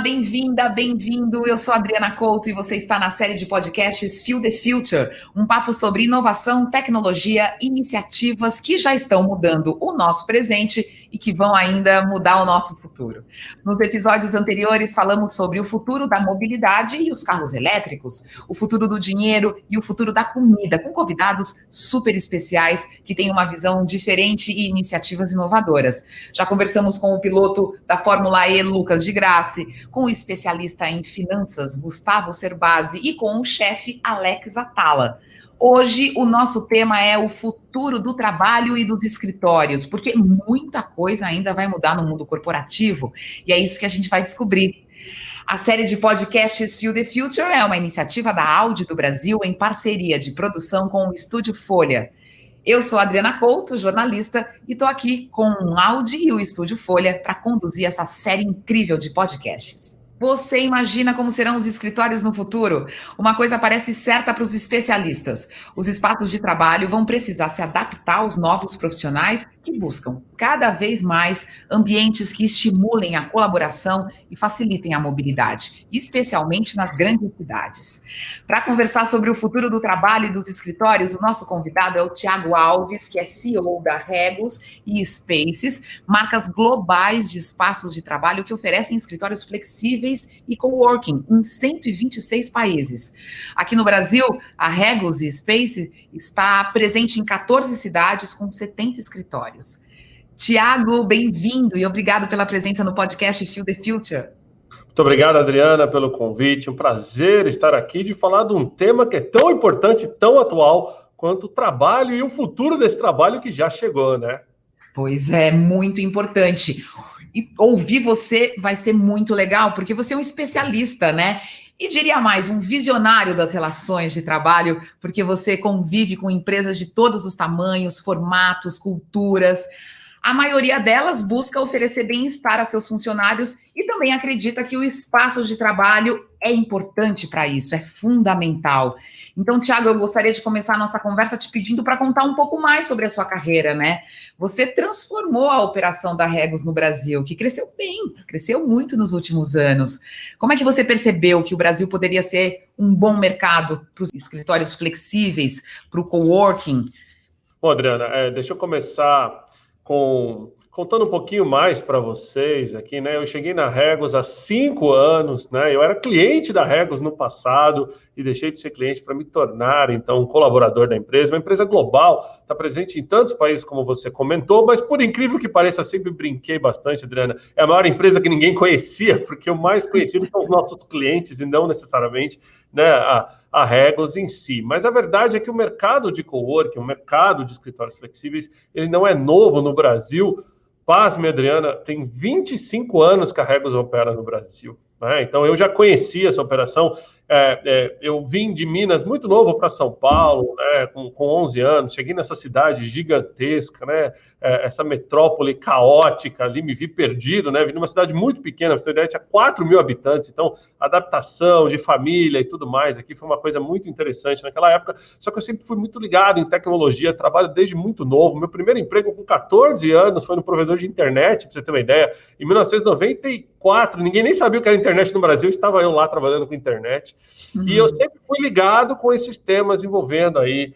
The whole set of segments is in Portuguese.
bem-vinda, bem-vindo. Eu sou a Adriana Couto e você está na série de podcasts Feel the Future, um papo sobre inovação, tecnologia, iniciativas que já estão mudando o nosso presente e que vão ainda mudar o nosso futuro. Nos episódios anteriores falamos sobre o futuro da mobilidade e os carros elétricos, o futuro do dinheiro e o futuro da comida, com convidados super especiais que têm uma visão diferente e iniciativas inovadoras. Já conversamos com o piloto da Fórmula E, Lucas de Grassi, com o especialista em finanças, Gustavo Cerbasi, e com o chefe Alex Atala. Hoje, o nosso tema é o futuro do trabalho e dos escritórios, porque muita coisa ainda vai mudar no mundo corporativo, e é isso que a gente vai descobrir. A série de podcasts Feel the Future é uma iniciativa da Audi do Brasil em parceria de produção com o Estúdio Folha. Eu sou a Adriana Couto, jornalista, e estou aqui com o Audi e o Estúdio Folha para conduzir essa série incrível de podcasts. Você imagina como serão os escritórios no futuro? Uma coisa parece certa para os especialistas. Os espaços de trabalho vão precisar se adaptar aos novos profissionais que buscam cada vez mais ambientes que estimulem a colaboração e facilitem a mobilidade, especialmente nas grandes cidades. Para conversar sobre o futuro do trabalho e dos escritórios, o nosso convidado é o Thiago Alves, que é CEO da Regus e Spaces, marcas globais de espaços de trabalho que oferecem escritórios flexíveis e coworking em 126 países. Aqui no Brasil, a Regus e Spaces está presente em 14 cidades com 70 escritórios. Tiago, bem-vindo e obrigado pela presença no podcast Feel the Future. Muito obrigado, Adriana, pelo convite. Um prazer estar aqui de falar de um tema que é tão importante, tão atual quanto o trabalho e o futuro desse trabalho que já chegou, né? Pois é, muito importante. E ouvir você vai ser muito legal, porque você é um especialista, né? E diria mais, um visionário das relações de trabalho, porque você convive com empresas de todos os tamanhos, formatos, culturas. A maioria delas busca oferecer bem-estar a seus funcionários e também acredita que o espaço de trabalho é importante para isso, é fundamental. Então, Thiago, eu gostaria de começar a nossa conversa te pedindo para contar um pouco mais sobre a sua carreira, né? Você transformou a operação da Regus no Brasil, que cresceu bem, cresceu muito nos últimos anos. Como é que você percebeu que o Brasil poderia ser um bom mercado para os escritórios flexíveis, para o coworking? Bom, Adriana, deixa eu começar contando um pouquinho mais para vocês aqui, né? Eu cheguei na Regus há 5 anos, né? Eu era cliente da Regus no passado e deixei de ser cliente para me tornar, então, um colaborador da empresa. Uma empresa global, está presente em tantos países, como você comentou, mas por incrível que pareça, eu sempre brinquei bastante, Adriana, é a maior empresa que ninguém conhecia, porque o mais conhecido são os nossos clientes e não necessariamente, né, a Regus em si. Mas a verdade é que o mercado de coworking, o mercado de escritórios flexíveis, ele não é novo no Brasil. Pasme, Adriana, tem 25 anos que a Regus opera no Brasil, né? Então, eu já conhecia essa operação. Eu vim de Minas muito novo para São Paulo, né, com 11 anos, cheguei nessa cidade gigantesca, né, essa metrópole caótica ali, me vi perdido, né, vim de uma cidade muito pequena, para você ter ideia, tinha 4 mil habitantes, então adaptação de família e tudo mais aqui foi uma coisa muito interessante naquela época, só que eu sempre fui muito ligado em tecnologia, trabalho desde muito novo, meu primeiro emprego com 14 anos foi no provedor de internet, para você ter uma ideia, em 1994, ninguém nem sabia o que era internet no Brasil, estava eu lá trabalhando com internet. E eu sempre fui ligado com esses temas envolvendo aí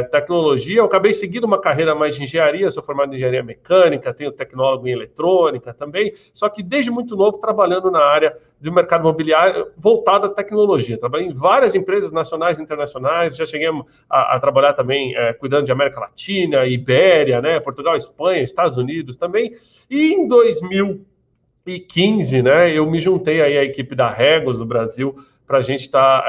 tecnologia. Eu acabei seguindo uma carreira mais de engenharia, sou formado em engenharia mecânica, tenho tecnólogo em eletrônica também, só que desde muito novo trabalhando na área do mercado imobiliário voltado à tecnologia. Trabalhei em várias empresas nacionais e internacionais, já cheguei a trabalhar também cuidando de América Latina, Ibéria, né, Portugal, Espanha, Estados Unidos também. E em 2015, né, eu me juntei aí à equipe da Regus do Brasil, para a gente estar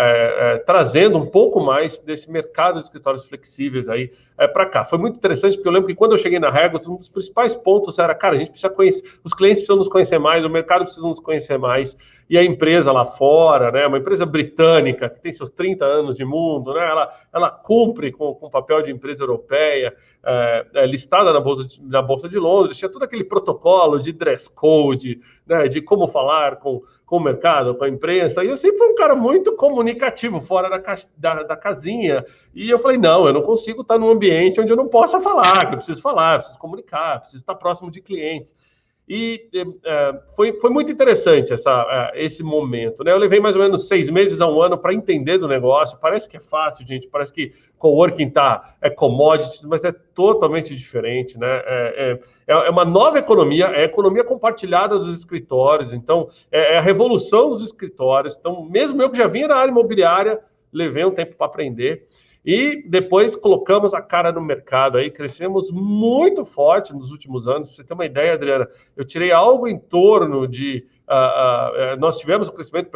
trazendo um pouco mais desse mercado de escritórios flexíveis aí para cá. Foi muito interessante, porque eu lembro que quando eu cheguei na Regus, um dos principais pontos era, cara, a gente precisa conhecer, os clientes precisam nos conhecer mais, o mercado precisa nos conhecer mais, e a empresa lá fora, né, uma empresa britânica, que tem seus 30 anos de mundo, né, ela cumpre com o papel de empresa europeia, listada na Bolsa de Londres, tinha todo aquele protocolo de dress code, né, de como falar com o mercado, com a imprensa, e eu sempre fui um cara muito comunicativo, fora da casinha, e eu falei, não, eu não consigo estar num ambiente onde eu não possa falar, que eu preciso comunicar, preciso estar próximo de clientes. E foi muito interessante esse momento, né? Eu levei mais ou menos 6 meses a 1 ano para entender do negócio. Parece que é fácil, gente. Parece que coworking é commodities, mas é totalmente diferente, né? É uma nova economia, é a economia compartilhada dos escritórios. Então, é a revolução dos escritórios. Então, mesmo eu que já vinha da área imobiliária, levei um tempo para aprender. E depois colocamos a cara no mercado aí, crescemos muito forte nos últimos anos. Para você ter uma ideia, Adriana, eu tirei algo em torno de... nós tivemos um crescimento,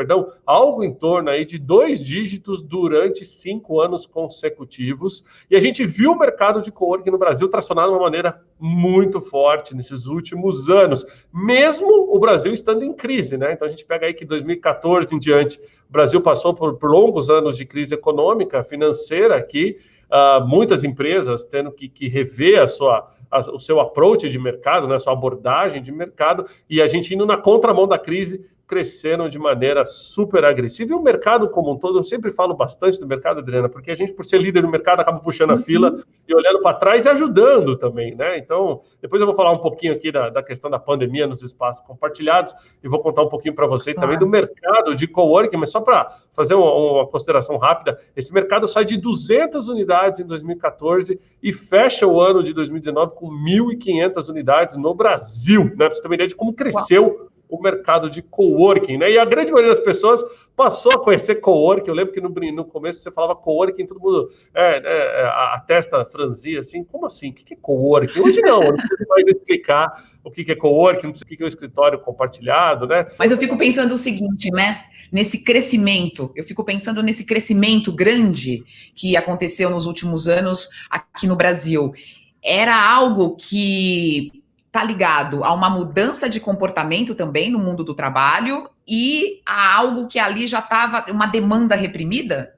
algo em torno aí de 2 dígitos durante 5 anos consecutivos. E a gente viu o mercado de coworking no Brasil tracionar de uma maneira muito forte nesses últimos anos, mesmo o Brasil estando em crise, né? Então a gente pega aí que 2014 em diante, o Brasil passou por longos anos de crise econômica, financeira aqui, muitas empresas tendo que rever o seu approach de mercado, né, a sua abordagem de mercado, e a gente indo na contramão da crise, cresceram de maneira super agressiva. E o mercado como um todo, eu sempre falo bastante do mercado, Adriana, porque a gente, por ser líder no mercado, acaba puxando a fila e olhando para trás e ajudando também, né? Então, depois eu vou falar um pouquinho aqui da questão da pandemia nos espaços compartilhados e vou contar um pouquinho para vocês também do mercado de coworking, mas só para fazer uma consideração rápida, esse mercado sai de 200 unidades em 2014 e fecha o ano de 2019 com 1.500 unidades no Brasil, né? Para você ter uma ideia de como cresceu o mercado de coworking, né? E a grande maioria das pessoas passou a conhecer coworking. Eu lembro que no começo você falava coworking, todo mundo a testa franzia assim, como assim? O que é coworking? Hoje não, eu não preciso mais explicar o que é coworking, não sei o que é o escritório compartilhado, né? Mas eu fico pensando o seguinte, né? Nesse crescimento, eu fico pensando nesse crescimento grande que aconteceu nos últimos anos aqui no Brasil. Era algo que está ligado a uma mudança de comportamento também no mundo do trabalho e a algo que ali já estava uma demanda reprimida?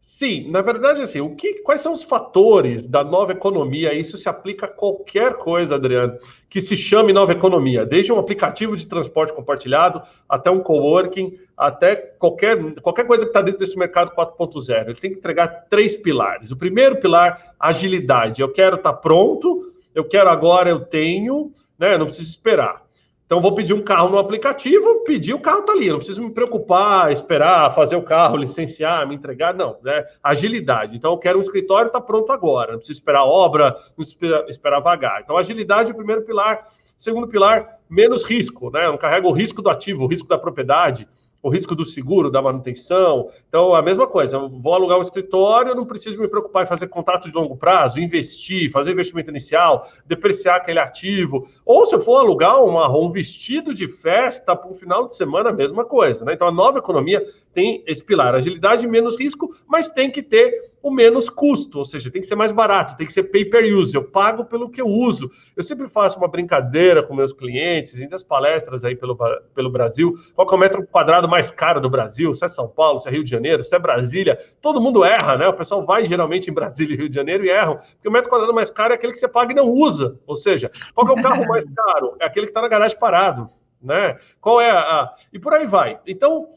Sim, na verdade, assim, quais são os fatores da nova economia? Isso se aplica a qualquer coisa, Adriano, que se chame nova economia, desde um aplicativo de transporte compartilhado, até um coworking, até qualquer coisa que está dentro desse mercado 4.0. Ele tem que entregar 3 pilares. O primeiro pilar, agilidade. Eu quero estar pronto, eu quero agora, eu tenho, né? Não preciso esperar. Então, vou pedir um carro no aplicativo, pedir, o carro está ali. Não preciso me preocupar, esperar, fazer o carro, licenciar, me entregar, não. Né? Agilidade. Então, eu quero um escritório, está pronto agora. Não preciso esperar obra, não preciso esperar vagar. Então, agilidade é o primeiro pilar. Segundo pilar, menos risco. Né? Eu não carrego o risco do ativo, o risco da propriedade, o risco do seguro, da manutenção. Então, a mesma coisa, eu vou alugar um escritório, eu não preciso me preocupar em fazer contrato de longo prazo, investir, fazer investimento inicial, depreciar aquele ativo. Ou se eu for alugar um vestido de festa para um final de semana, a mesma coisa. Né? Então, a nova economia tem esse pilar, agilidade, menos risco, mas tem que ter o menos custo, ou seja, tem que ser mais barato, tem que ser pay per use, eu pago pelo que eu uso. Eu sempre faço uma brincadeira com meus clientes, em das palestras aí pelo Brasil, qual que é o metro quadrado mais caro do Brasil, se é São Paulo, se é Rio de Janeiro, se é Brasília, todo mundo erra, né? O pessoal vai geralmente em Brasília e Rio de Janeiro e erram, porque o metro quadrado mais caro é aquele que você paga e não usa, ou seja, qual que é o carro mais caro? É aquele que está na garagem parado, né? Qual é e por aí vai. Então,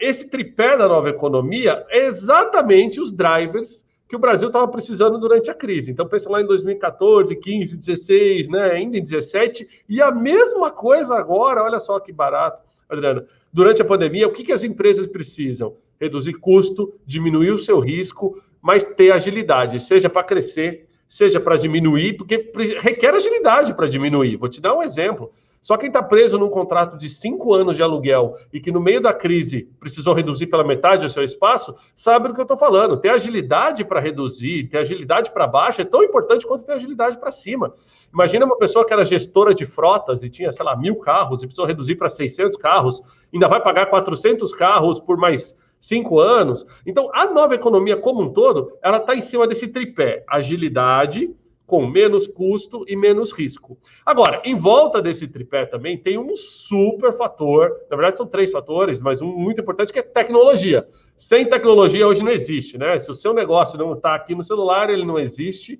esse tripé da nova economia é exatamente os drivers que o Brasil estava precisando durante a crise. Então, pensa lá em 2014, 15, 16, né? Ainda em 17, e a mesma coisa agora, olha só que barato, Adriana. Durante a pandemia, o que as empresas precisam? Reduzir custo, diminuir o seu risco, mas ter agilidade, seja para crescer, seja para diminuir, porque requer agilidade para diminuir. Vou te dar um exemplo. Só quem está preso num contrato de 5 anos de aluguel e que no meio da crise precisou reduzir pela metade o seu espaço, sabe do que eu estou falando. Ter agilidade para reduzir, ter agilidade para baixo é tão importante quanto ter agilidade para cima. Imagina uma pessoa que era gestora de frotas e tinha, sei lá, 1.000 carros e precisou reduzir para 600 carros, ainda vai pagar 400 carros por mais 5 anos. Então, a nova economia como um todo, ela está em cima desse tripé. Agilidade, com menos custo e menos risco. Agora, em volta desse tripé também tem um super fator, na verdade são 3 fatores, mas um muito importante que é tecnologia. Sem tecnologia hoje não existe, né? Se o seu negócio não está aqui no celular, ele não existe.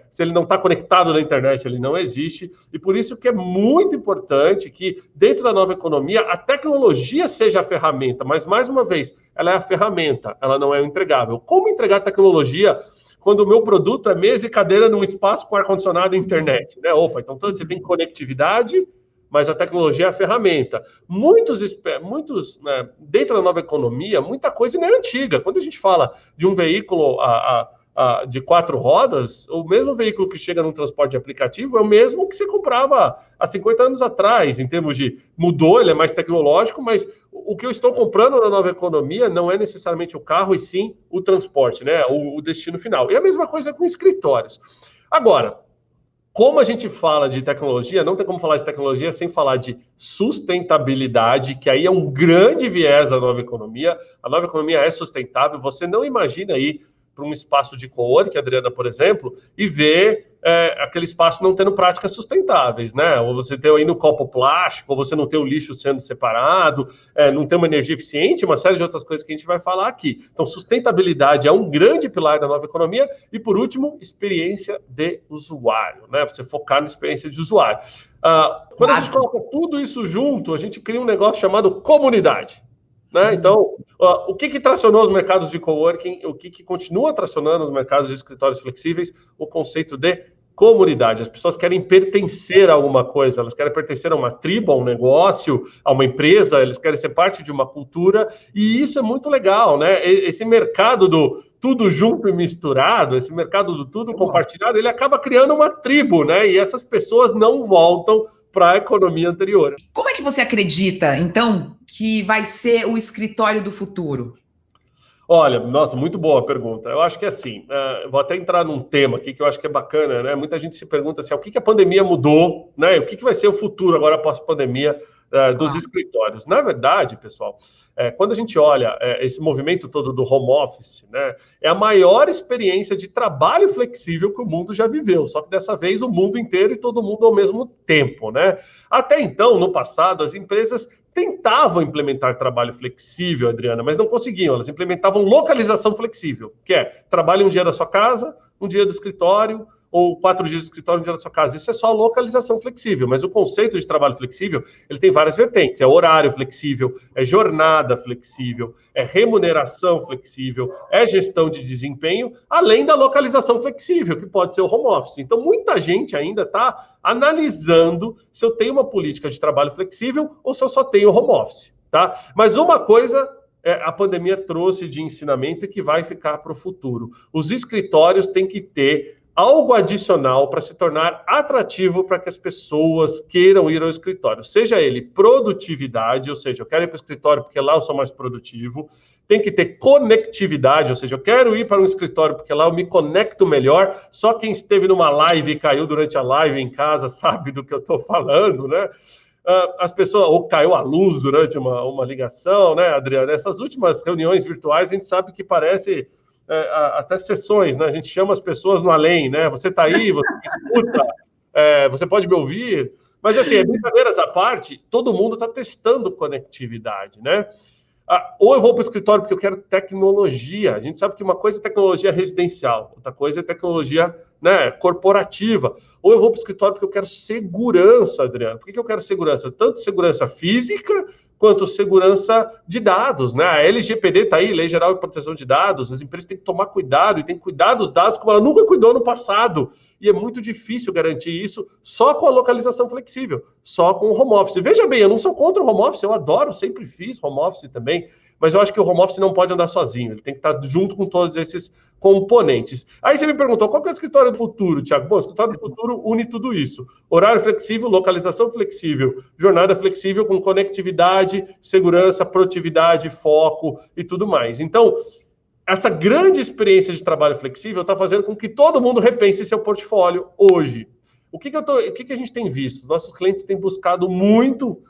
Se ele não está conectado na internet, ele não existe. E por isso que é muito importante que, dentro da nova economia, a tecnologia seja a ferramenta. Mas, mais uma vez, ela é a ferramenta, ela não é o entregável. Como entregar tecnologia quando o meu produto é mesa e cadeira num espaço com ar-condicionado e internet, né? Opa, então você tem conectividade, mas a tecnologia é a ferramenta. Muitos né, dentro da nova economia, muita coisa não é antiga. Quando a gente fala de um veículo de 4 rodas, o mesmo veículo que chega num transporte de aplicativo é o mesmo que você comprava há 50 anos atrás, em termos de mudou, ele é mais tecnológico, mas o que eu estou comprando na nova economia não é necessariamente o carro, e sim o transporte, né? O destino final. E a mesma coisa com escritórios. Agora, como a gente fala de tecnologia, não tem como falar de tecnologia sem falar de sustentabilidade, que aí é um grande viés da nova economia. A nova economia é sustentável. Você não imagina aí para um espaço de coworking, Adriana, por exemplo, e ver aquele espaço não tendo práticas sustentáveis, né? Ou você ter aí no copo plástico, ou você não ter o lixo sendo separado, não ter uma energia eficiente, uma série de outras coisas que a gente vai falar aqui. Então, sustentabilidade é um grande pilar da nova economia. E, por último, experiência de usuário, né? Você focar na experiência de usuário. Quando a gente coloca tudo isso junto, a gente cria um negócio chamado comunidade. Né? Então, o que tracionou os mercados de coworking, o que continua tracionando os mercados de escritórios flexíveis? O conceito de comunidade. As pessoas querem pertencer a alguma coisa, elas querem pertencer a uma tribo, a um negócio, a uma empresa, eles querem ser parte de uma cultura, e isso é muito legal, né? Esse mercado do tudo junto e misturado, esse mercado do tudo compartilhado, ele acaba criando uma tribo, né? E essas pessoas não voltam para a economia anterior. Como é que você acredita, então, que vai ser o escritório do futuro? Olha, nossa, muito boa a pergunta. Eu acho que assim, vou até entrar num tema aqui que eu acho que é bacana, né? Muita gente se pergunta assim, o que a pandemia mudou, né? O que vai ser o futuro agora após a pandemia dos escritórios? Na verdade, pessoal, quando a gente olha esse movimento todo do home office, né? É a maior experiência de trabalho flexível que o mundo já viveu, só que dessa vez o mundo inteiro e todo mundo ao mesmo tempo, né? Até então, no passado, as empresas tentavam implementar trabalho flexível, Adriana, mas não conseguiam. Elas implementavam localização flexível, que é trabalhe um dia da sua casa, um dia do escritório, ou 4 dias do escritório, um dia da sua casa. Isso é só localização flexível, mas o conceito de trabalho flexível, ele tem várias vertentes. É horário flexível, é jornada flexível, é remuneração flexível, é gestão de desempenho, além da localização flexível, que pode ser o home office. Então, muita gente ainda está analisando se eu tenho uma política de trabalho flexível ou se eu só tenho home office, tá? Mas uma coisa a pandemia trouxe de ensinamento e que vai ficar para o futuro. Os escritórios têm que ter algo adicional para se tornar atrativo para que as pessoas queiram ir ao escritório. Seja ele produtividade, ou seja, eu quero ir para o escritório porque lá eu sou mais produtivo. Tem que ter conectividade, ou seja, eu quero ir para um escritório porque lá eu me conecto melhor. Só quem esteve numa live e caiu durante a live em casa sabe do que eu estou falando, né? As pessoas, ou caiu a luz durante uma ligação, né, Adriana? Essas últimas reuniões virtuais, a gente sabe que parece até sessões, né? A gente chama as pessoas no além, né? Você está aí, você me escuta, você pode me ouvir. Mas, assim, brincadeiras à parte, todo mundo está testando conectividade, né? Ou eu vou para o escritório porque eu quero tecnologia. A gente sabe que uma coisa é tecnologia residencial, outra coisa é tecnologia, né, corporativa. Ou eu vou para o escritório porque eu quero segurança, Adriano. Por que eu quero segurança? Tanto segurança física quanto segurança de dados, né? A LGPD está aí, Lei Geral de Proteção de Dados. As empresas têm que tomar cuidado e têm que cuidar dos dados como ela nunca cuidou no passado. E é muito difícil garantir isso só com a localização flexível, só com o home office. Veja bem, eu não sou contra o home office, eu adoro, sempre fiz home office também, mas eu acho que o home office não pode andar sozinho, ele tem que estar junto com todos esses componentes. Aí você me perguntou, qual que é o escritório do futuro, Thiago? Bom, o escritório do futuro une tudo isso. Horário flexível, localização flexível, jornada flexível com conectividade, segurança, produtividade, foco e tudo mais. Então, essa grande experiência de trabalho flexível está fazendo com que todo mundo repense seu portfólio hoje. O que a gente tem visto? Nossos clientes têm buscado muito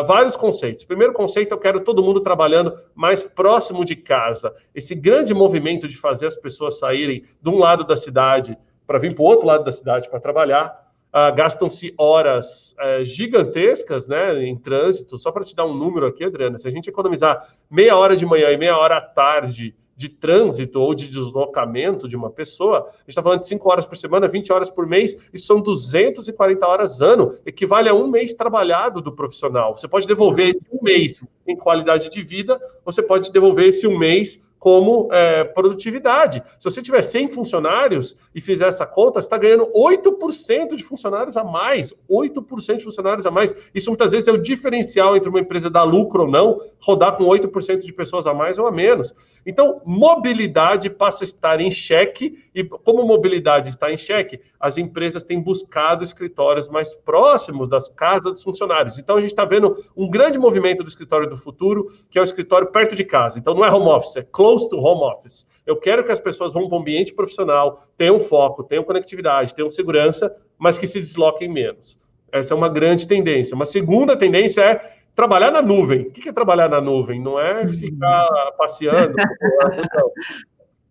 vários conceitos. Primeiro conceito, eu quero todo mundo trabalhando mais próximo de casa. Esse grande movimento de fazer as pessoas saírem de um lado da cidade para vir para o outro lado da cidade para trabalhar, gastam-se horas gigantescas, né, em trânsito. Só para te dar um número aqui, Adriana, se a gente economizar meia hora de manhã e meia hora à tarde de trânsito ou de deslocamento de uma pessoa, a gente está falando de 5 horas por semana, 20 horas por mês, e são 240 horas ano, equivale a um mês trabalhado do profissional. Você pode devolver esse um mês em qualidade de vida, ou você pode devolver esse um mês como produtividade. Se você tiver 100 funcionários e fizer essa conta, você está ganhando 8% de funcionários a mais. 8% de funcionários a mais. Isso muitas vezes é o diferencial entre uma empresa dar lucro ou não, rodar com 8% de pessoas a mais ou a menos. Então, mobilidade passa a estar em xeque, e como mobilidade está em xeque, as empresas têm buscado escritórios mais próximos das casas dos funcionários. Então, a gente está vendo um grande movimento do escritório do futuro, que é o escritório perto de casa. Então, não é home office, é close to home office. Eu quero que as pessoas vão para um ambiente profissional, tenham foco, tenham conectividade, tenham segurança, mas que se desloquem menos. Essa é uma grande tendência. Uma segunda tendência é trabalhar na nuvem. O que é trabalhar na nuvem? Não é ficar passeando. Não.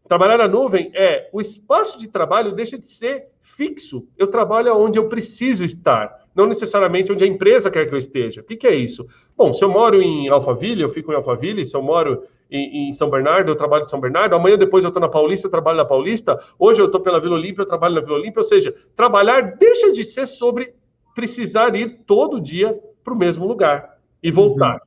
Trabalhar na nuvem é o espaço de trabalho deixa de ser fixo. Eu trabalho onde eu preciso estar, não necessariamente onde a empresa quer que eu esteja. O que é isso? Bom, se eu moro em Alphaville, eu fico em Alphaville. Se eu moro em São Bernardo, eu trabalho em São Bernardo. Amanhã, depois, eu estou na Paulista, eu trabalho na Paulista. Hoje, eu estou pela Vila Olímpia, eu trabalho na Vila Olímpia. Ou seja, trabalhar deixa de ser sobre precisar ir todo dia para o mesmo lugar e voltar.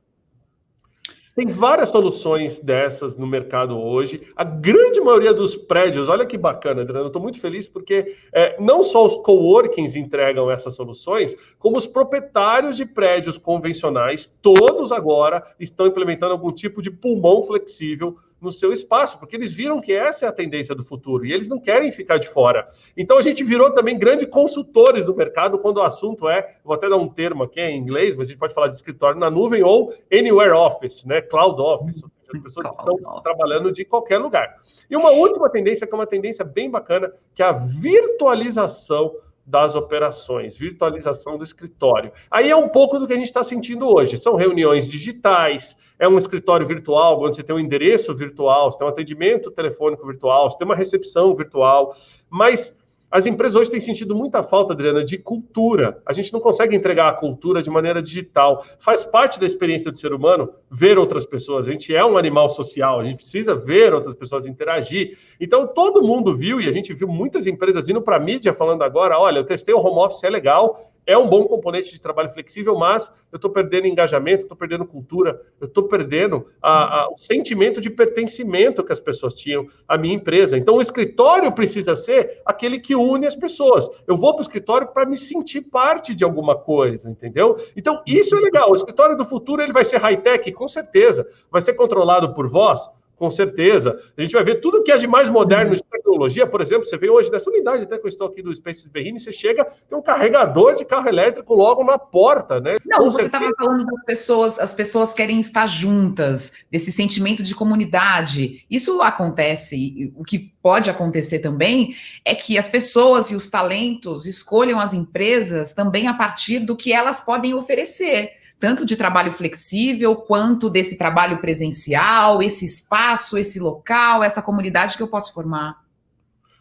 Tem várias soluções dessas no mercado hoje. A grande maioria dos prédios, olha que bacana, Adriano, eu estou muito feliz porque não só os coworkings entregam essas soluções, como os proprietários de prédios convencionais, todos agora estão implementando algum tipo de pulmão flexível no seu espaço, porque eles viram que essa é a tendência do futuro e eles não querem ficar de fora. Então a gente virou também grandes consultores do mercado quando o assunto vou até dar um termo aqui em inglês, mas a gente pode falar de escritório na nuvem ou anywhere office, né? Cloud office, as pessoas estão trabalhando de qualquer lugar. E uma última tendência, que é uma tendência bem bacana, que é a virtualização das operações, virtualização do escritório. Aí é um pouco do que a gente está sentindo hoje. São reuniões digitais, é um escritório virtual, onde você tem um endereço virtual, você tem um atendimento telefônico virtual, você tem uma recepção virtual, mas as empresas hoje têm sentido muita falta, Adriana, de cultura. A gente não consegue entregar a cultura de maneira digital. Faz parte da experiência do ser humano ver outras pessoas. A gente é um animal social, a gente precisa ver outras pessoas, interagir. Então, todo mundo viu, e a gente viu muitas empresas indo para a mídia falando agora, olha, eu testei o home office, é legal, é um bom componente de trabalho flexível, mas eu estou perdendo engajamento, estou perdendo cultura, eu estou perdendo o sentimento de pertencimento que as pessoas tinham à minha empresa. Então, o escritório precisa ser aquele que une as pessoas. Eu vou para o escritório para me sentir parte de alguma coisa, entendeu? Então, isso é legal. O escritório do futuro ele vai ser high-tech, com certeza. Vai ser controlado por voz, com certeza. A gente vai ver tudo que é de mais moderno de tecnologia. Por exemplo, você vê hoje nessa unidade, até que eu estou aqui do Spaces Berrini, você chega, tem um carregador de carro elétrico logo na porta, né? Não, você estava falando das pessoas, as pessoas querem estar juntas, desse sentimento de comunidade. Isso acontece, o que pode acontecer também é que as pessoas e os talentos escolham as empresas também a partir do que elas podem oferecer. Tanto de trabalho flexível, quanto desse trabalho presencial, esse espaço, esse local, essa comunidade que eu posso formar.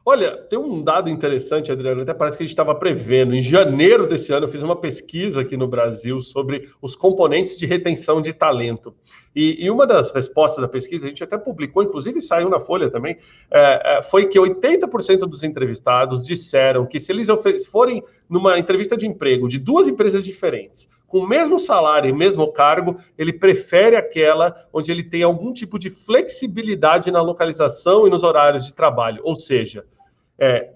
Olha, tem um dado interessante, Adriano, até parece que a gente estava prevendo. Em janeiro desse ano, eu fiz uma pesquisa aqui no Brasil sobre os componentes de retenção de talento. E uma das respostas da pesquisa, a gente até publicou, inclusive saiu na Folha também, foi que 80% dos entrevistados disseram que se eles forem numa entrevista de emprego de duas empresas diferentes, com o mesmo salário e mesmo cargo, ele prefere aquela onde ele tem algum tipo de flexibilidade na localização e nos horários de trabalho. Ou seja,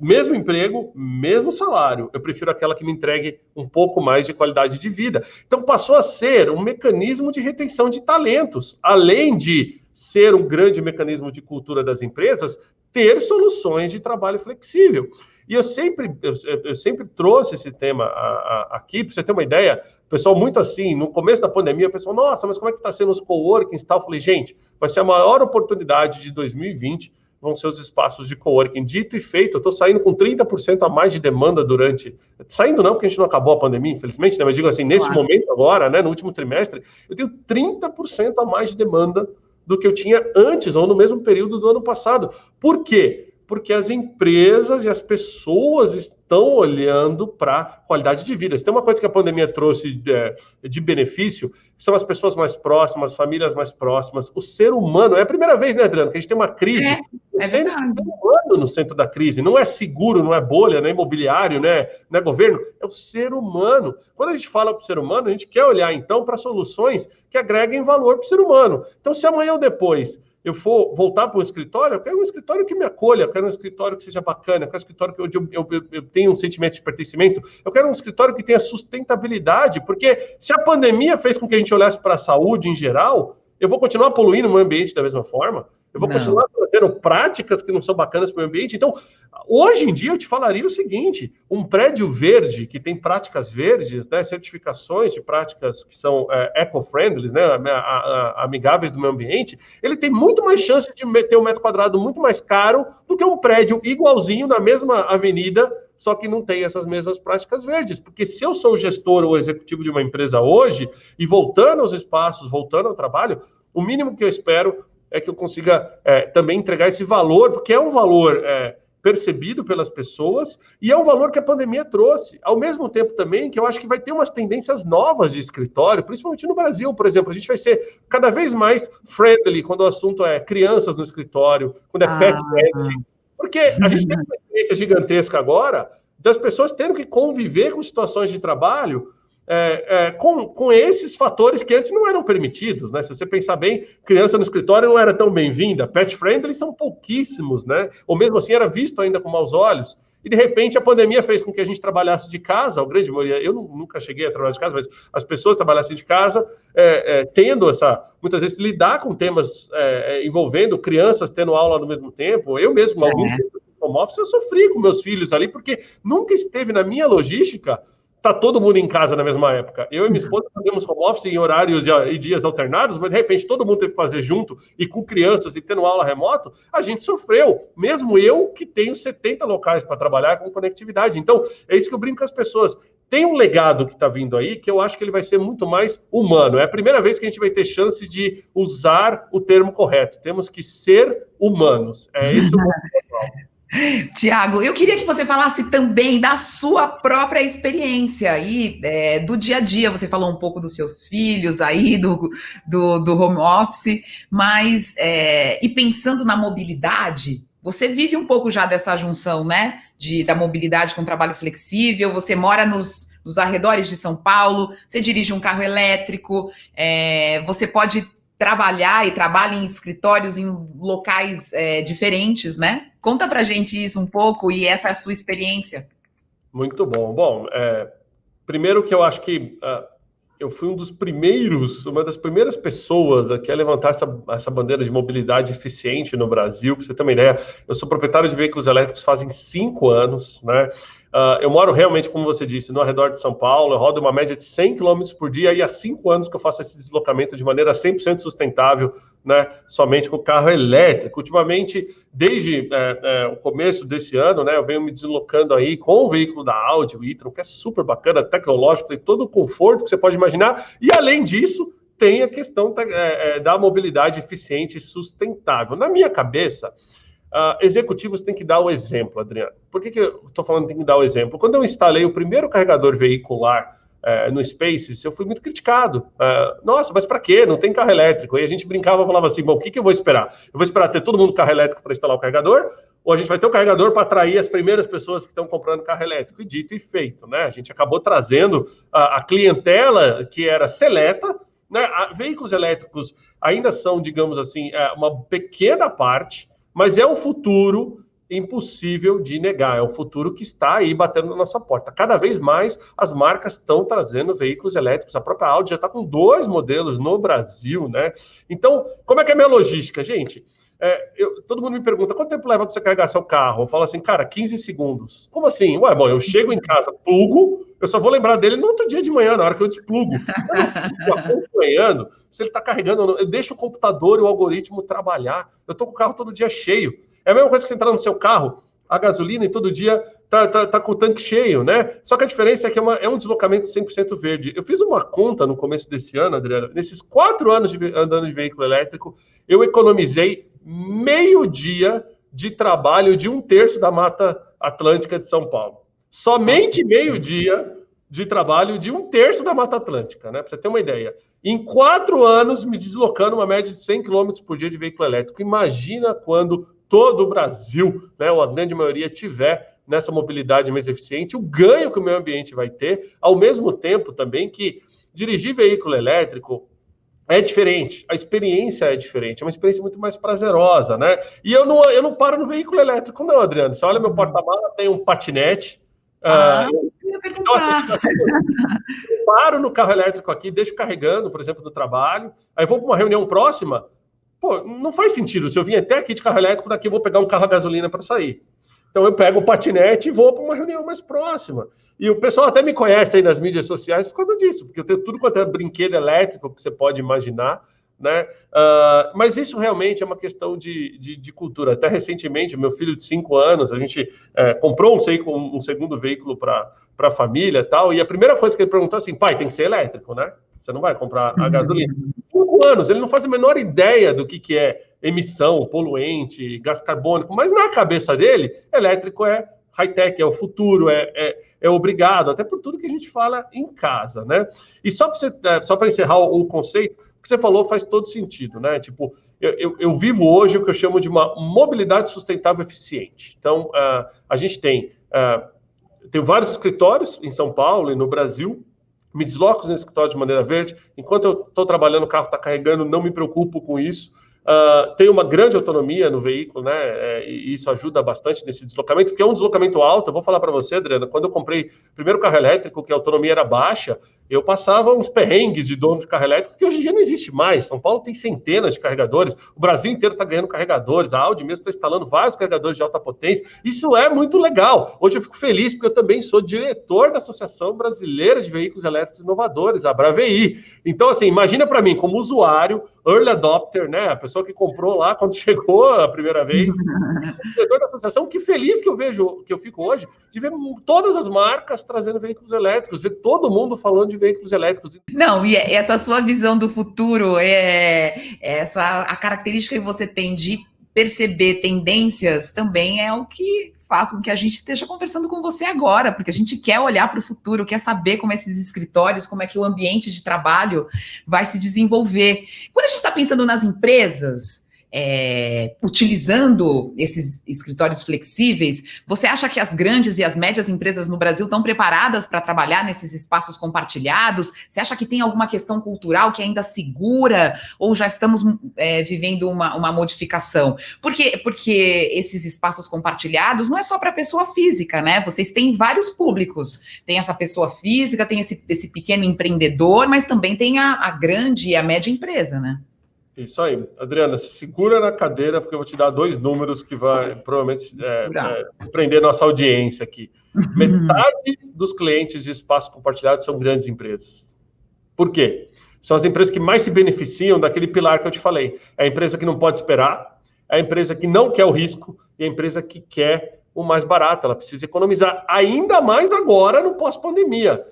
mesmo emprego, mesmo salário. Eu prefiro aquela que me entregue um pouco mais de qualidade de vida. Então, passou a ser um mecanismo de retenção de talentos. Além de ser um grande mecanismo de cultura das empresas, ter soluções de trabalho flexível. E eu sempre trouxe esse tema aqui, para você ter uma ideia, o pessoal muito assim, no começo da pandemia, o pessoal, nossa, mas como é que está sendo os coworkings e tal? Eu falei, gente, vai ser a maior oportunidade de 2020, vão ser os espaços de coworking. Dito e feito, eu estou saindo com 30% a mais de demanda durante... Saindo não, porque a gente não acabou a pandemia, infelizmente, né? Mas digo assim, nesse momento agora, né, no último trimestre, eu tenho 30% a mais de demanda do que eu tinha antes, ou no mesmo período do ano passado. Por quê? Porque as empresas e as pessoas estão olhando para qualidade de vida. Se tem uma coisa que a pandemia trouxe de benefício, são as pessoas mais próximas, as famílias mais próximas, o ser humano. É a primeira vez, né, Adriano, que a gente tem uma crise. É verdade. O ser humano no centro da crise. Não é seguro, não é bolha, não é imobiliário, não é governo. É o ser humano. Quando a gente fala para o ser humano, a gente quer olhar, então, para soluções que agreguem valor para o ser humano. Então, se amanhã ou depois eu for voltar para um escritório, eu quero um escritório que me acolha, eu quero um escritório que seja bacana, eu quero um escritório que eu tenha um sentimento de pertencimento, eu quero um escritório que tenha sustentabilidade, porque se a pandemia fez com que a gente olhasse para a saúde em geral, eu vou continuar poluindo o meio ambiente da mesma forma? Eu vou continuar fazendo práticas que não são bacanas para o meio ambiente? Então, hoje em dia, eu te falaria o seguinte, um prédio verde, que tem práticas verdes, né, certificações de práticas que são eco-friendly, né, amigáveis do meio ambiente, ele tem muito mais chance de ter um metro quadrado muito mais caro do que um prédio igualzinho na mesma avenida, só que não tem essas mesmas práticas verdes. Porque se eu sou o gestor ou executivo de uma empresa hoje, e voltando aos espaços, voltando ao trabalho, o mínimo que eu espero é que eu consiga também entregar esse valor, porque é um valor percebido pelas pessoas e é um valor que a pandemia trouxe. Ao mesmo tempo também que eu acho que vai ter umas tendências novas de escritório, principalmente no Brasil, por exemplo. A gente vai ser cada vez mais friendly quando o assunto é crianças no escritório, quando é pet friendly. Porque a gente tem uma experiência gigantesca agora das pessoas tendo que conviver com situações de trabalho com esses fatores que antes não eram permitidos, né? Se você pensar bem, criança no escritório não era tão bem-vinda, pet friendly são pouquíssimos, né? Ou mesmo assim era visto ainda com maus olhos. E de repente a pandemia fez com que a gente trabalhasse de casa, a grande maioria, eu nunca cheguei a trabalhar de casa, mas as pessoas trabalhassem de casa, tendo muitas vezes, lidar com temas envolvendo crianças tendo aula ao mesmo tempo. Eu mesmo, alguns home office, eu sofri com meus filhos ali, porque nunca esteve na minha logística. Tá todo mundo em casa na mesma época. Eu e minha esposa fazemos home office em horários e dias alternados, mas de repente todo mundo teve que fazer junto e com crianças e tendo aula remoto, a gente sofreu. Mesmo eu que tenho 70 locais para trabalhar com conectividade. Então, é isso que eu brinco com as pessoas. Tem um legado que está vindo aí que eu acho que ele vai ser muito mais humano. É a primeira vez que a gente vai ter chance de usar o termo correto. Temos que ser humanos. É esse o ponto central. Tiago, eu queria que você falasse também da sua própria experiência aí, do dia a dia. Você falou um pouco dos seus filhos aí, do home office, mas, e pensando na mobilidade, você vive um pouco já dessa junção, né, da mobilidade com trabalho flexível, você mora nos arredores de São Paulo, você dirige um carro elétrico, você pode trabalhar e trabalha em escritórios em locais diferentes, né? Conta pra gente isso um pouco e essa é a sua experiência. Muito bom. Bom, primeiro que eu acho que eu fui uma das primeiras pessoas aqui a levantar essa bandeira de mobilidade eficiente no Brasil. Para você ter uma ideia, eu sou proprietário de veículos elétricos fazem 5 anos, né? Eu moro realmente, como você disse, no arredor de São Paulo, eu rodo uma média de 100 km por dia e há 5 anos que eu faço esse deslocamento de maneira 100% sustentável, né, somente com carro elétrico. Ultimamente, desde o começo desse ano, né, eu venho me deslocando aí com o veículo da Audi, o e-tron, que é super bacana, tecnológico, tem todo o conforto que você pode imaginar, e além disso, tem a questão da mobilidade eficiente e sustentável. Na minha cabeça, executivos têm que dar o exemplo, Adriano. Por que eu estou falando que tem que dar o exemplo? Quando eu instalei o primeiro carregador veicular no Spaces, eu fui muito criticado. Nossa, mas para quê? Não tem carro elétrico. E a gente brincava e falava assim, bom, o que eu vou esperar? Eu vou esperar ter todo mundo carro elétrico para instalar o carregador? Ou a gente vai ter o carregador para atrair as primeiras pessoas que estão comprando carro elétrico? E dito e feito, né? A gente acabou trazendo a clientela que era seleta, né? Veículos elétricos ainda são, digamos assim, uma pequena parte, mas é um futuro impossível de negar, é um futuro que está aí batendo na nossa porta. Cada vez mais as marcas estão trazendo veículos elétricos, a própria Audi já está com 2 modelos no Brasil, né? Então, como é que é a minha logística, gente? Todo mundo me pergunta, quanto tempo leva para você carregar seu carro? Eu falo assim, cara, 15 segundos. Como assim? Ué, bom, eu chego em casa, plugo, eu só vou lembrar dele no outro dia de manhã, na hora que eu desplugo. Eu não fico acompanhando se ele está carregando ou não. Eu deixo o computador e o algoritmo trabalhar. Eu estou com o carro todo dia cheio. É a mesma coisa que você entrar no seu carro, a gasolina, e todo dia tá com o tanque cheio, né? Só que a diferença é que é um deslocamento 100% verde. Eu fiz uma conta no começo desse ano, Adriana, nesses 4 anos andando de veículo elétrico, eu economizei meio dia de trabalho de 1/3 da Mata Atlântica de São Paulo. Somente meio dia de trabalho de 1/3 da Mata Atlântica, né? Para você ter uma ideia. Em 4 anos, me deslocando uma média de 100 km por dia de veículo elétrico. Imagina quando todo o Brasil, né, ou a grande maioria, tiver nessa mobilidade mais eficiente, o ganho que o meio ambiente vai ter, ao mesmo tempo também que dirigir veículo elétrico é diferente, a experiência é diferente, é uma experiência muito mais prazerosa, né? E eu não paro no veículo elétrico, não, Adriano. Você olha meu porta-mala, tem um patinete. Isso que eu ia Então, assim, perguntar. eu paro no carro elétrico aqui, deixo carregando, por exemplo, do trabalho, aí vou para uma reunião próxima. Pô, não faz sentido. Se eu vim até aqui de carro elétrico, daqui eu vou pegar um carro a gasolina para sair. Então eu pego o patinete e vou para uma reunião mais próxima. E o pessoal até me conhece aí nas mídias sociais por causa disso, porque eu tenho tudo quanto é brinquedo elétrico que você pode imaginar, né? Mas isso realmente é uma questão de cultura. Até recentemente, meu filho de 5 anos, a gente comprou um segundo veículo para a família e tal, e a primeira coisa que ele perguntou assim, pai, tem que ser elétrico, né? Você não vai comprar a gasolina. 5 anos, ele não faz a menor ideia do que é emissão, poluente, gás carbônico, mas na cabeça dele, elétrico é high-tech, é o futuro, é obrigado, até por tudo que a gente fala em casa, né? E só para encerrar o conceito, o que você falou faz todo sentido, né? Tipo, eu vivo hoje o que eu chamo de uma mobilidade sustentável eficiente. Então, a gente tem vários escritórios em São Paulo e no Brasil, me desloco no escritório de maneira verde, enquanto eu estou trabalhando, o carro está carregando, não me preocupo com isso. Tem uma grande autonomia no veículo, né? E isso ajuda bastante nesse deslocamento, porque é um deslocamento alto. Eu vou falar para você, Adriana, quando eu comprei o primeiro carro elétrico, que a autonomia era baixa, eu passava uns perrengues de dono de carro elétrico, que hoje em dia não existe mais. São Paulo tem centenas de carregadores, o Brasil inteiro está ganhando carregadores, a Audi mesmo está instalando vários carregadores de alta potência. Isso é muito legal. Hoje eu fico feliz, porque eu também sou diretor da Associação Brasileira de Veículos Elétricos Inovadores, a ABRAVEI. Então, assim, imagina para mim, como usuário, early adopter, né? A pessoa que comprou lá quando chegou a primeira vez, diretor da associação, que feliz que eu fico hoje de ver todas as marcas trazendo veículos elétricos, ver todo mundo falando de veículos elétricos. Não, e essa sua visão do futuro, a característica que você tem de perceber tendências também é o que faz com que a gente esteja conversando com você agora, porque a gente quer olhar para o futuro, quer saber como esses escritórios, como é que o ambiente de trabalho vai se desenvolver. Quando a gente está pensando nas empresas, utilizando esses escritórios flexíveis, você acha que as grandes e as médias empresas no Brasil estão preparadas para trabalhar nesses espaços compartilhados? Você acha que tem alguma questão cultural que ainda segura ou já estamos vivendo uma modificação? Porque esses espaços compartilhados não é só para pessoa física, né? Vocês têm vários públicos. Tem essa pessoa física, tem esse pequeno empreendedor, mas também tem a grande e a média empresa, né? Isso aí. Adriana, se segura na cadeira, porque eu vou te dar 2 números que vai provavelmente prender nossa audiência aqui. Metade dos clientes de espaço compartilhado são grandes empresas. Por quê? São as empresas que mais se beneficiam daquele pilar que eu te falei. É a empresa que não pode esperar, é a empresa que não quer o risco e a empresa que quer o mais barato. Ela precisa economizar ainda mais agora no pós-pandemia.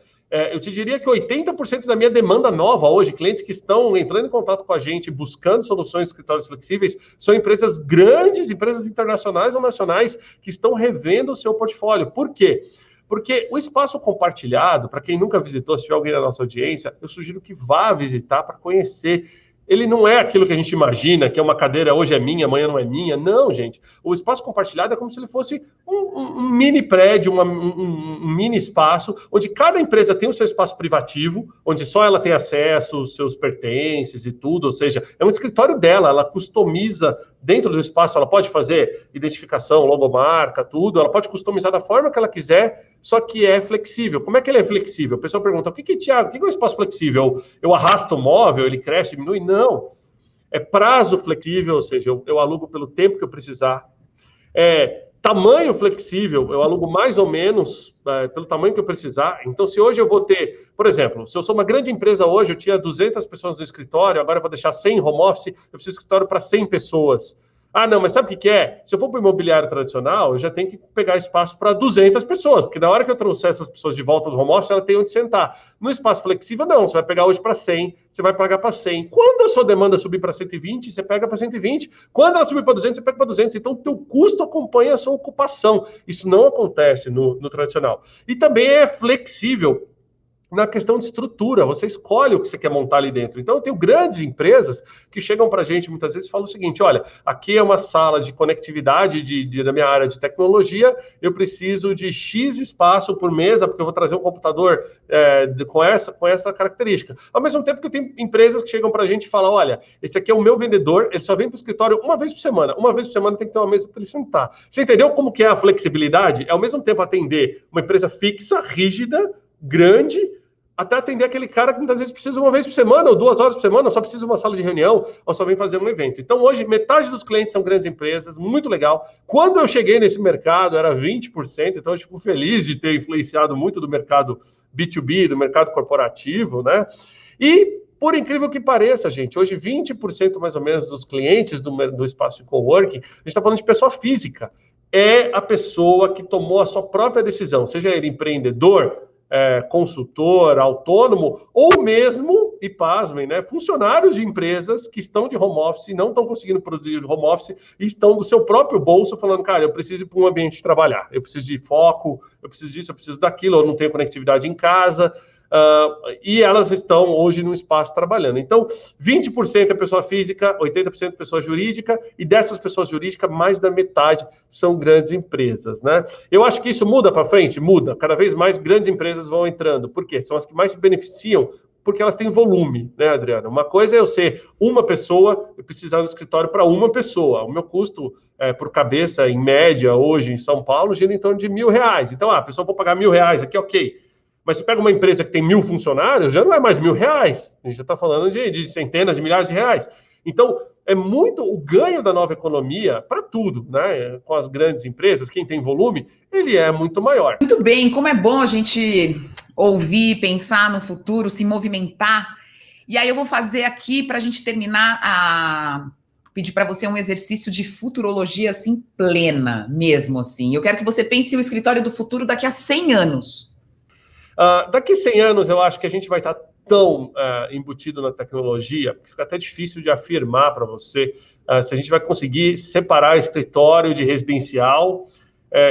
Eu te diria que 80% da minha demanda nova hoje, clientes que estão entrando em contato com a gente, buscando soluções de escritórios flexíveis, são empresas grandes, empresas internacionais ou nacionais, que estão revendo o seu portfólio. Por quê? Porque o espaço compartilhado, para quem nunca visitou, se tiver alguém na nossa audiência, eu sugiro que vá visitar para conhecer. Ele não é aquilo que a gente imagina, que é uma cadeira hoje é minha, amanhã não é minha. Não, gente. O espaço compartilhado é como se ele fosse um mini prédio, um mini espaço, onde cada empresa tem o seu espaço privativo, onde só ela tem acesso, os seus pertences e tudo. Ou seja, é um escritório dela, ela customiza dentro do espaço, ela pode fazer identificação, logomarca, tudo. Ela pode customizar da forma que ela quiser, só que é flexível. Como é que ele é flexível? O pessoal pergunta, Thiago, o que é um espaço flexível? Eu arrasto o móvel, ele cresce, diminui? Não. É prazo flexível, ou seja, eu alugo pelo tempo que eu precisar. Tamanho flexível, eu alugo mais ou menos pelo tamanho que eu precisar. Então, se hoje eu vou ter, por exemplo, se eu sou uma grande empresa hoje, eu tinha 200 pessoas no escritório, agora eu vou deixar 100 home office, eu preciso de escritório para 100 pessoas. Ah, não, mas sabe o que é? Se eu for para o imobiliário tradicional, eu já tenho que pegar espaço para 200 pessoas, porque na hora que eu trouxer essas pessoas de volta do home office, ela tem onde sentar. No espaço flexível, não. Você vai pegar hoje para 100, você vai pagar para 100. Quando a sua demanda subir para 120, você pega para 120. Quando ela subir para 200, você pega para 200. Então, o teu custo acompanha a sua ocupação. Isso não acontece no tradicional. E também é flexível na questão de estrutura, você escolhe o que você quer montar ali dentro. Então, eu tenho grandes empresas que chegam para a gente muitas vezes e falam o seguinte, olha, aqui é uma sala de conectividade da minha área de tecnologia, eu preciso de X espaço por mesa, porque eu vou trazer um computador com essa característica. Ao mesmo tempo que eu tenho empresas que chegam para a gente e falam, olha, esse aqui é o meu vendedor, ele só vem para o escritório uma vez por semana tem que ter uma mesa para ele sentar. Você entendeu como que é a flexibilidade? É ao mesmo tempo atender uma empresa fixa, rígida, grande, até atender aquele cara que muitas vezes precisa uma vez por semana, ou 2 horas por semana, ou só precisa de uma sala de reunião, ou só vem fazer um evento. Então, hoje, metade dos clientes são grandes empresas, muito legal. Quando eu cheguei nesse mercado, era 20%, então eu fico feliz de ter influenciado muito do mercado B2B, do mercado corporativo, né? E, por incrível que pareça, gente, hoje 20% mais ou menos dos clientes do espaço de coworking, a gente está falando de pessoa física, é a pessoa que tomou a sua própria decisão, seja ele empreendedor, consultor, autônomo, ou mesmo, e pasmem, né, funcionários de empresas que estão de home office e não estão conseguindo produzir home office e estão do seu próprio bolso falando, cara, eu preciso ir para um ambiente de trabalhar, eu preciso de foco, eu preciso disso, eu preciso daquilo, eu não tenho conectividade em casa, e elas estão hoje no espaço trabalhando. Então, 20% é pessoa física, 80% é pessoa jurídica, e dessas pessoas jurídicas, mais da metade são grandes empresas, né? Eu acho que isso muda para frente? Muda. Cada vez mais grandes empresas vão entrando. Por quê? São as que mais se beneficiam, porque elas têm volume, né, Adriana? Uma coisa é eu ser uma pessoa, eu precisar do escritório para uma pessoa. O meu custo por cabeça, em média, hoje em São Paulo, gira em torno de R$1.000. Então, a pessoa vou pagar R$1.000 aqui, ok. Mas você pega uma empresa que tem 1.000 funcionários, já não é mais R$1.000. A gente já está falando de centenas de milhares de reais. Então, é muito o ganho da nova economia para tudo, né? Com as grandes empresas, quem tem volume, ele é muito maior. Muito bem, como é bom a gente ouvir, pensar no futuro, se movimentar. E aí eu vou fazer aqui, para a gente terminar, pedir para você um exercício de futurologia, assim, plena, mesmo assim. Eu quero que você pense o escritório do futuro daqui a 100 anos. Daqui a 100 anos, eu acho que a gente vai estar tão embutido na tecnologia, que fica até difícil de afirmar para você se a gente vai conseguir separar escritório de residencial,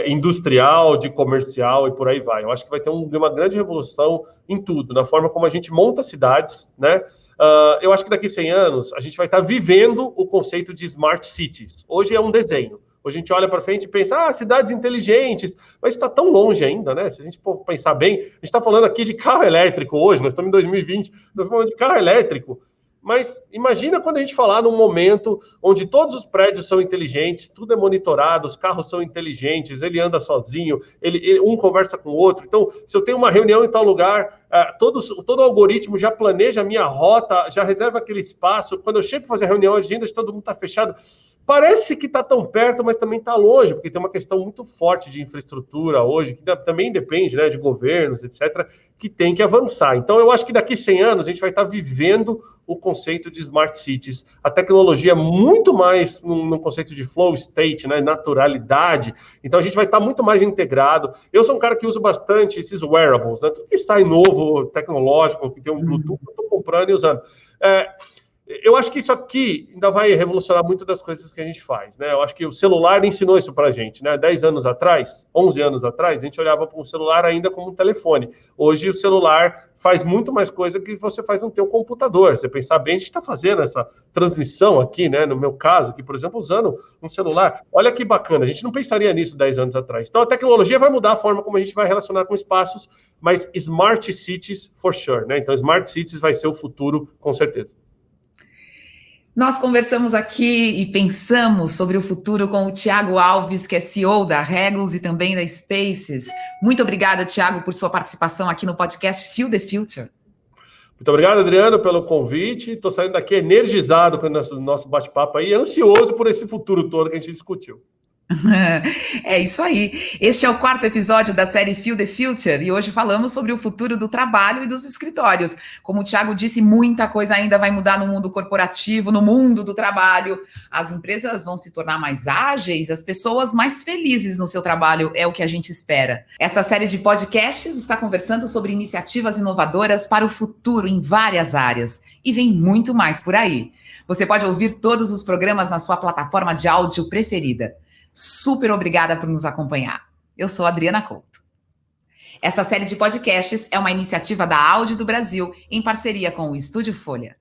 industrial, de comercial e por aí vai. Eu acho que vai ter uma grande revolução em tudo, na forma como a gente monta cidades, né? Eu acho que daqui a 100 anos a gente vai estar vivendo o conceito de smart cities. Hoje é um desenho. Hoje a gente olha para frente e pensa, cidades inteligentes, mas está tão longe ainda, né? Se a gente for pensar bem, a gente está falando aqui de carro elétrico hoje, nós estamos em 2020, nós estamos falando de carro elétrico, mas imagina quando a gente falar num momento onde todos os prédios são inteligentes, tudo é monitorado, os carros são inteligentes, ele anda sozinho, um conversa com o outro. Então, se eu tenho uma reunião em tal lugar, todo o algoritmo já planeja a minha rota, já reserva aquele espaço. Quando eu chego para fazer a reunião, a agenda de todo mundo está fechado. Parece que está tão perto, mas também está longe, porque tem uma questão muito forte de infraestrutura hoje, que também depende, né, de governos, etc., que tem que avançar. Então, eu acho que daqui a 100 anos a gente vai estar vivendo o conceito de smart cities. A tecnologia muito mais no conceito de flow state, né, naturalidade. Então, a gente vai estar muito mais integrado. Eu sou um cara que usa bastante esses wearables, né, tudo que sai novo, tecnológico, que tem um Bluetooth, eu estou comprando e usando. Eu acho que isso aqui ainda vai revolucionar muito das coisas que a gente faz, né? Eu acho que o celular ensinou isso pra gente, né? 10 anos atrás, 11 anos atrás, a gente olhava para um celular ainda como um telefone. Hoje o celular faz muito mais coisa que você faz no teu computador. Você pensar bem, a gente está fazendo essa transmissão aqui, né? No meu caso, aqui, por exemplo, usando um celular. Olha que bacana, a gente não pensaria nisso 10 anos atrás. Então a tecnologia vai mudar a forma como a gente vai relacionar com espaços, mas smart cities for sure, né? Então smart cities vai ser o futuro, com certeza. Nós conversamos aqui e pensamos sobre o futuro com o Thiago Alves, que é CEO da Regus e também da Spaces. Muito obrigada, Thiago, por sua participação aqui no podcast Feel the Future. Muito obrigado, Adriano, pelo convite. Estou saindo daqui energizado com o nosso bate-papo aí, ansioso por esse futuro todo que a gente discutiu. É isso aí. Este é o 4º episódio da série Feel the Future e hoje falamos sobre o futuro do trabalho e dos escritórios. Como o Thiago disse, muita coisa ainda vai mudar no mundo corporativo, no mundo do trabalho. As empresas vão se tornar mais ágeis, as pessoas mais felizes no seu trabalho, é o que a gente espera. Esta série de podcasts está conversando sobre iniciativas inovadoras para o futuro em várias áreas e vem muito mais por aí. Você pode ouvir todos os programas na sua plataforma de áudio preferida. Super obrigada por nos acompanhar. Eu sou a Adriana Couto. Esta série de podcasts é uma iniciativa da Audi do Brasil, em parceria com o Estúdio Folha.